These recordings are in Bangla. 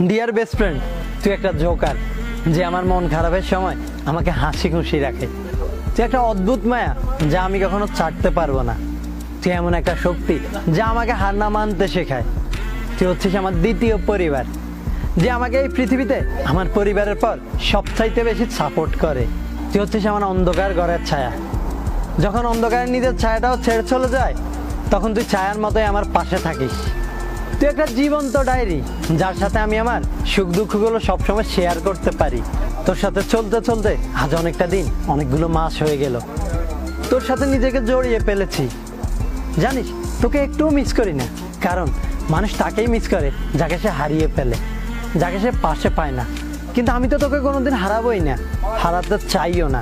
ডিয়ার বেস্ট ফ্রেন্ড, তুই একটা জোকার যে আমার মন খারাপের সময় আমাকে হাসি খুশি রাখে। তুই একটা অদ্ভুত মায়া যা আমি কখনো ছাড়তে পারবো না। তুই এমন একটা শক্তি যা আমাকে হার না মানতে শেখায়। তুই হচ্ছিস আমার দ্বিতীয় পরিবার, যে আমাকে এই পৃথিবীতে আমার পরিবারের পর সবচাইতে বেশি সাপোর্ট করে। তুই হচ্ছিস আমার অন্ধকার ঘরের ছায়া। যখন অন্ধকারের নিজের ছায়াটাও ছেড়ে চলে যায়, তখন তুই ছায়ার মতোই আমার পাশে থাকিস। তুই একটা জীবন্ত ডায়েরি, যার সাথে আমি আমার সুখ দুঃখগুলো সবসময় শেয়ার করতে পারি। তোর সাথে চলতে চলতে আজ অনেকটা দিন, অনেকগুলো মাস হয়ে গেল তোর সাথে নিজেকে জড়িয়ে ফেলেছি। জানিস, তোকে একটুও মিস করি না, কারণ মানুষ তাকেই মিস করে যাকে সে হারিয়ে ফেলে, যাকে সে পাশে পায় না। কিন্তু আমি তো তোকে কোনোদিন হারাবোই না, হারাতে চাইও না।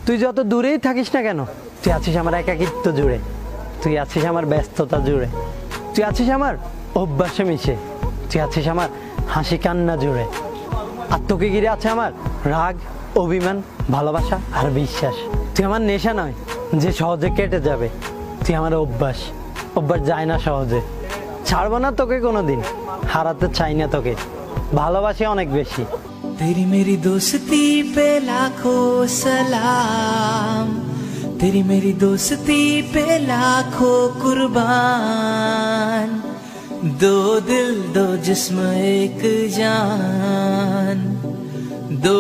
তুই যত দূরেই থাকিস না কেন, তুই আছিস আমার একাকিত্ব জুড়ে, তুই আছিস আমার ব্যস্ততা জুড়ে, তুই আছিস আমার অভ্যাসে মিশে, তুই আছিস আমার হাসি কান্না জুড়ে। আর তোকে ঘিরে আছে আমার রাগ, অভিমান, ভালোবাসা আর বিশ্বাস। তুই আমার নেশা নয় যে সহজে কেটে যাবে, তুই আমার অভ্যাস, অভ্যাস যায় না সহজে। ছাড়বো না তোকে কোনোদিন, হারাতে চাই না তোকে, ভালোবাসি অনেক বেশি। तेरी मेरी दोस्ती पे लाखों सलाम, तेरी मेरी दोस्ती पे लाखों कुर्बान। दो दिल दो जिस्म एक जान, दो